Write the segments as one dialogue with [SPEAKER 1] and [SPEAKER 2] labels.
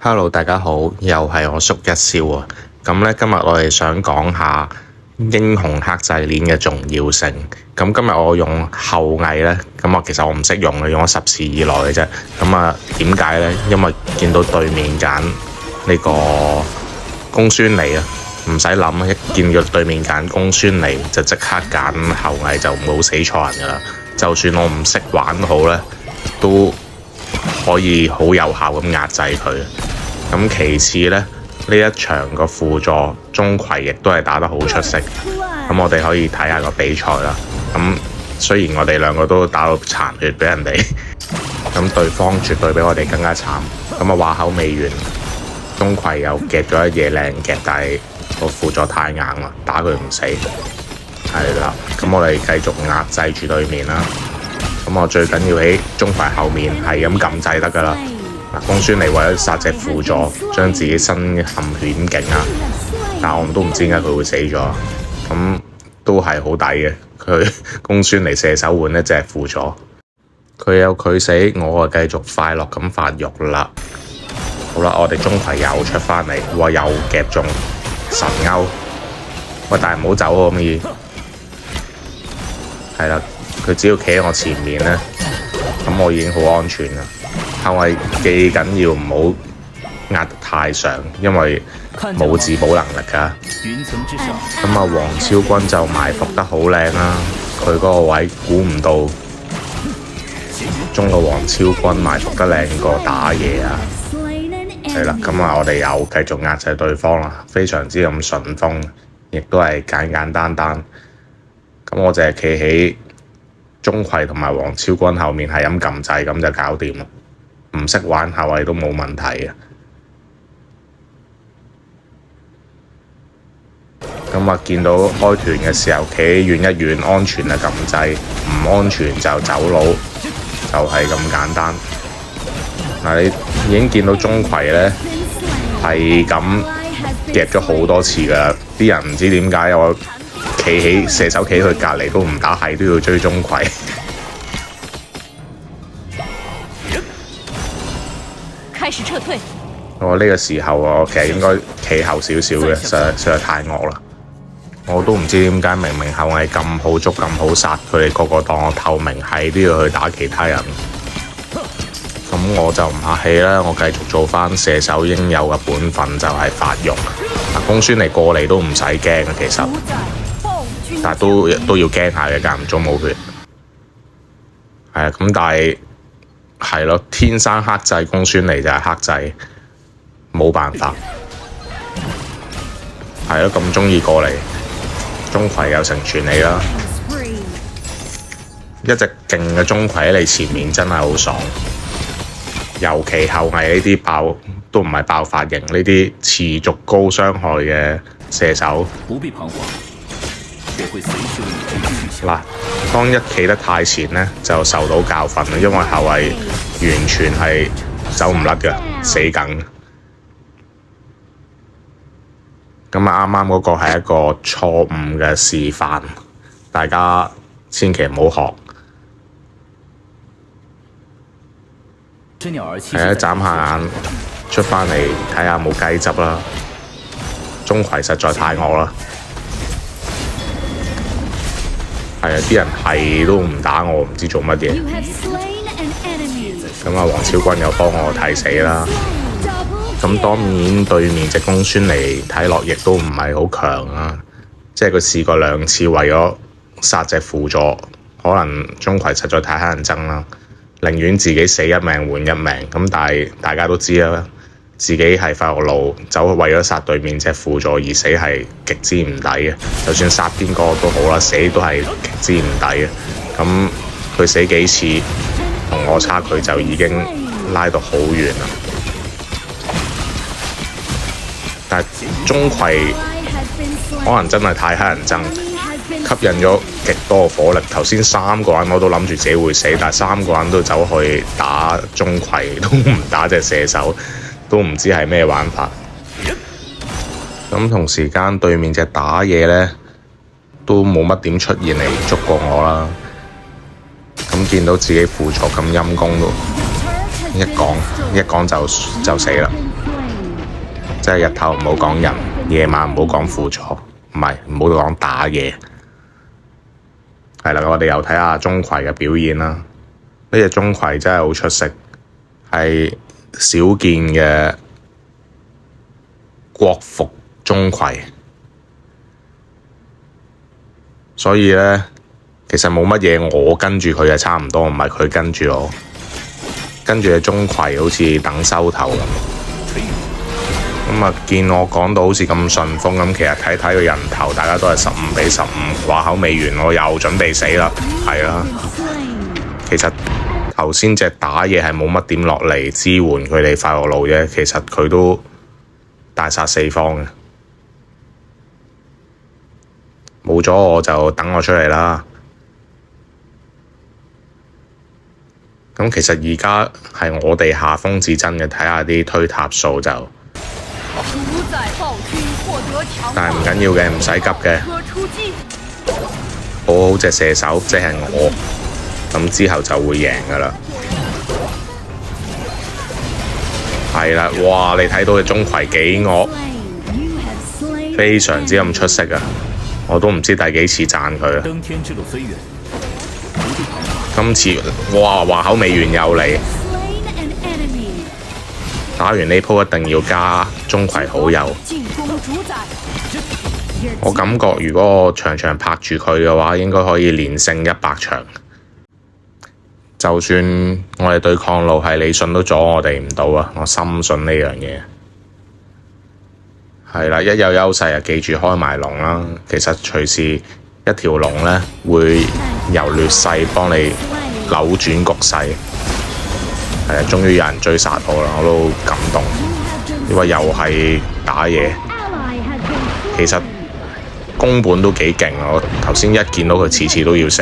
[SPEAKER 1] Hello，大家好，又係我叔一笑啊！咁咧，今日我哋想講下英雄克制鏈嘅重要性。咁今日我用後羿咧，咁其實我唔識用嘅，用咗10時以內嘅啫。咁點解咧？因為見到對面揀呢個公孫離啊，唔使諗，一見到對面揀公孫離就即刻揀後羿，就冇死錯人噶啦。就算我唔識玩好咧，都可以好有效咁壓制佢。咁其次呢，呢一場個輔助鍾馗亦都係打得好出色。咁我哋可以睇下個比賽啦。咁雖然我哋兩個都打到殘血俾人哋，咁對方絕對比我哋更加慘。咁話口未完，鍾馗又夾咗一嘢靚夾，但係個輔助太硬啦，打佢唔死。係啦，咁我哋繼續壓制住對面啦。咁我最緊要喺鍾馗後面係咁撳掣得㗎啦。公孫離為咗殺隻輔助，將自己身陷險境啊！但我都唔知點解佢會死咗，咁都係好抵嘅。佢公孫離射手換一隻輔助，佢有佢死，我啊繼續快樂咁發育啦。好啦，我哋鍾馗又出返嚟，哇！又夾中神鈎，喂！但係唔好走喎，咁易係啦。佢只要企喺我前面咧，咁我已經好安全啦。後羿記緊要唔好壓得太上，因為冇自保能力㗎。咁黃超君就埋伏得好靚啦，佢嗰個位估唔到，中個黃超君埋伏得靚過打野啊！係啦，咁我哋又繼續壓制對方啦，非常之咁順風，亦都係簡簡單單。咁我就係企喺鍾馗同埋黃超君後面係咁撳掣，咁就搞掂啦。唔識玩後羿都冇問題嘅。咁見到開團嘅時候，企遠一遠，安全就撳掣，唔安全就走佬，就係咁簡單。你已經見到鍾馗咧係咁夾咗好多次㗎啦，啲人唔知點解我企起射手企佢隔離都唔打，係都要追鍾馗。
[SPEAKER 2] 開始撤退。
[SPEAKER 1] 我呢個時候我其實應該企後少少嘅，實在太惡啦！我都唔知點解明明後羿咁好捉咁好殺，佢哋個個當我透明係都要去打其他人。咁我就唔客氣啦，我繼續做翻射手應有嘅本分，就係發育。公孫離過嚟都唔使驚嘅，其實，但係都要驚下嘅，間唔中冇血。係啊，咁但係。係咯，天生克制公孫離就係克制，冇辦法。係咯，咁中意過嚟，鍾馗又成全你啦。一隻勁嘅鍾馗喺你前面真係好爽，尤其後羿呢啲爆都唔係爆發型，呢啲持續高傷害嘅射手。嗱，當一企得太前呢，就受到教訓啦，因為後羿完全係走唔甩嘅，死梗。咁啱啱嗰個係一個錯誤嘅示範，大家千祈唔好學。係啊，眨下眼出返嚟睇下冇雞汁啦。鍾馗實在太惡啦。係啊，啲人係都唔打我，唔知做乜嘢。咁黃超君又幫我睇死啦。咁當然對面隻公孫離睇落亦都唔係好強啊，即係佢試過2次為咗殺隻輔助，可能鍾馗實在太乞人憎啦，寧願自己死一命換一命。咁但係大家都知啦，自己係發育路走為咗殺對面隻輔助而死係極之唔抵嘅，就算殺邊個都好啦，死都係極之唔抵嘅。咁佢死幾次同我差距就已經拉到好遠啦。但係鍾馗可能真係太乞人憎，吸引咗極多火力。頭先3個人我都諗住自己會死，但係3個人都走去打鍾馗，都唔打隻射手。都唔知係咩玩法。咁同時間對面隻打野呢，都冇乜點出現嚟捉過我啦。咁見到自己輔助咁陰功都一講就死啦。即係日頭唔好講人，夜晚唔好講輔助，唔係唔好講打嘢。係啦，我哋又睇下鍾馗嘅表現啦。呢隻鍾馗真係好出色，係少見嘅國服鍾馗。所以咧，其實冇乜嘢，我跟住佢就差唔多，唔係佢跟住我。跟住嘅鍾馗好似等收頭咁。咁啊，見我講到好似咁順風咁，其實睇睇個人頭，大家都係15-15，話口未完，我又準備死啦。係啦，其實頭先隻打嘢係冇乜點落嚟支援佢哋快樂路啫，其實佢都大殺四方嘅。冇咗我就等我出嚟啦。咁其實而家係我哋下風至真嘅，睇下啲推塔數就。但係唔緊要嘅，唔使急嘅。好好隻射手，即係我。咁之後就會贏㗎啦。係啦，哇！你睇到嘅鍾馗幾惡，非常之咁出色啊！我都唔知第幾次讚佢啦。今次哇，話口未完又嚟，打完呢鋪一定要加鍾馗好友。我感覺如果我場場拍住佢嘅話，應該可以連勝100場。就算我哋對抗路係李信都阻我哋唔到啊！我深信呢樣嘢。係啦，一有優勢就記住開埋龍啦。其實隨時一條龍呢，會由劣勢幫你扭轉局勢。係啊，終於有人追殺我啦，我都感動。因為又係打嘢，其實宮本都幾勁，我頭先一見到佢次次都要死。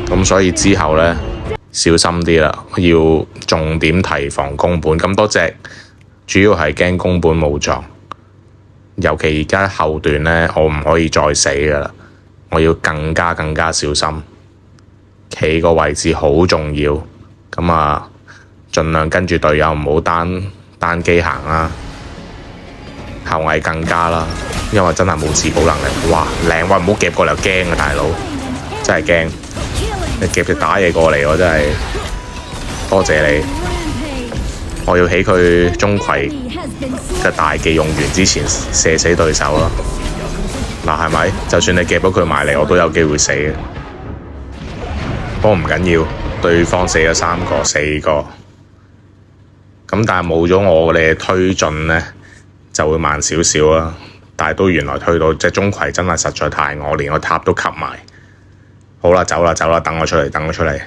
[SPEAKER 1] 咁所以之後呢，小心啲啦，要重點提防宮本。咁多隻主要係驚宮本冇撞，尤其而家後段呢，我唔可以再死噶啦，我要更加小心。企個位置好重要，咁啊，盡量跟住隊友唔好單機行啦，後羿更加啦，因為真係冇自保能力。哇，靚！喂，唔好夾過嚟，又驚啊，大佬，真係驚！你夾隻打嘢過嚟，我真係多謝你。我要喺佢鍾馗嘅大技用完之前射死對手咯。嗱，係咪？就算你夾到佢埋嚟，我都有機會死嘅。不過唔緊要，對方死咗3個、4個，咁但係冇咗我哋嘅推進呢，就會慢少少啦。但係都原來推到隻鍾馗真係實在太惡，連個塔都吸埋。好啦，走啦，等我出嚟。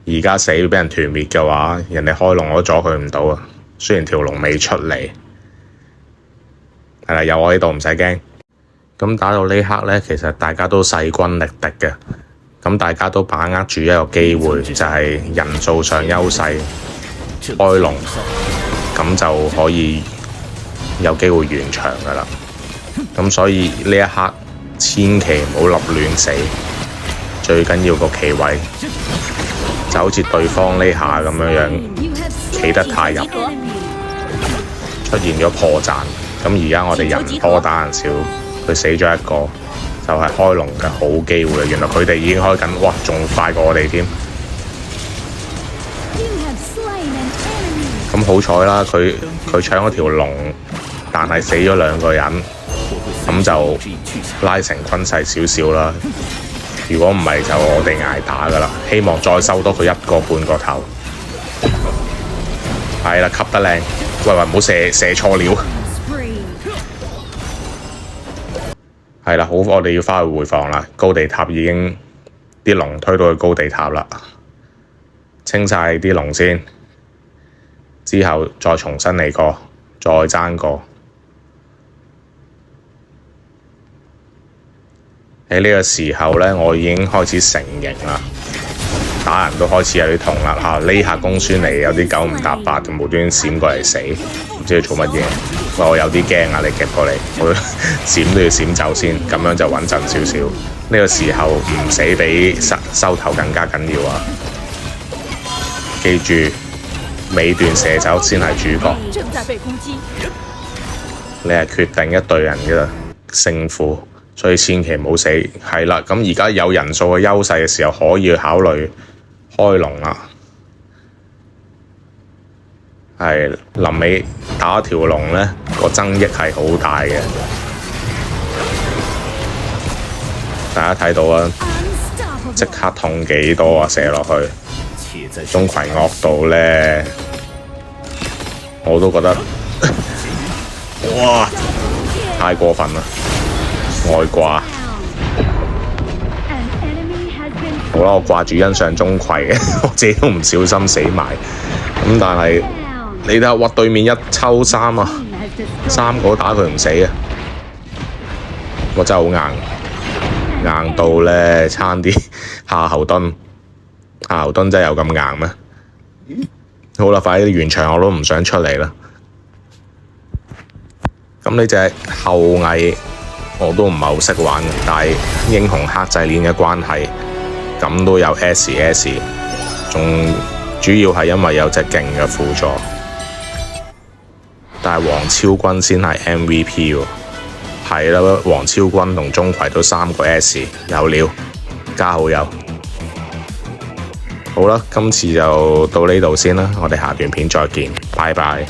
[SPEAKER 1] 而家死俾人團滅嘅話，人哋開龍我都阻佢唔到啊。雖然條龍未出嚟，係啦，有我喺度唔使驚。咁打到呢刻呢，其實大家都勢均力敵嘅。咁大家都把握住一個機會，就係人數上優勢，開龍，咁就可以有機會完場㗎啦。咁所以呢一刻千祈唔好立亂死，最緊要個企位就好似對方呢下咁樣企得太入，出現咗破綻。咁而家我哋人多打人少，佢死咗一個，就係開龍嘅好機會。原來佢哋已經開緊，哇，仲快過我哋添。咁好彩啦，佢搶咗條龍，但係死咗2個人，咁就拉成均勢少少啦。如果唔係就我哋捱打㗎啦。希望再收多佢1個半個頭。係啦，吸得靚。喂，唔好射錯料。係啦，好，我哋要返去回防啦。高地塔已經啲龍推到去高地塔啦，清晒啲龍先，之後再重新嚟過，再爭過。喺呢個時候呢，我已經開始成形啦，打人都開始有啲痛啦嚇。呢下公孫離有啲9唔搭8，就無端端閃過嚟死，唔知佢做乜嘢。我有啲驚啊！你夾過嚟，我閃都要閃走先，咁樣就穩陣少少。呢個時候唔死比收頭更加緊要啊！記住尾段射走先係主角。
[SPEAKER 2] 正在被攻擊。
[SPEAKER 1] 你係決定一隊人嘅勝負，所以千祈唔好死。係啦，咁而家有人數嘅優勢嘅時候，可以考慮開龍啦。係臨尾打條龍咧，個增益係好大嘅。大家睇到啊，即刻痛幾多啊！射落去，鍾馗惡到咧，我都覺得哇，太過分啦！外掛，好啦，我掛住欣賞鍾馗嘅，我自己都唔小心死埋。咁但係你睇下，哇！對面一抽三啊，3個打佢唔死啊！我真係好硬。硬到咧，差啲夏侯惇真係有咁硬咩？好啦，快啲完場，我都唔想出嚟啦。咁呢隻後羿我都唔係好識玩嘅，但係英雄克制鏈嘅關係，咁都有 SS， 仲主要係因為有隻勁嘅輔助。但係王超君先係 MVP 喎。係啦，王超君同鍾馗都3個 S， 有料，加好友。好啦，今次就到呢度先啦，我哋下段片再見，拜拜。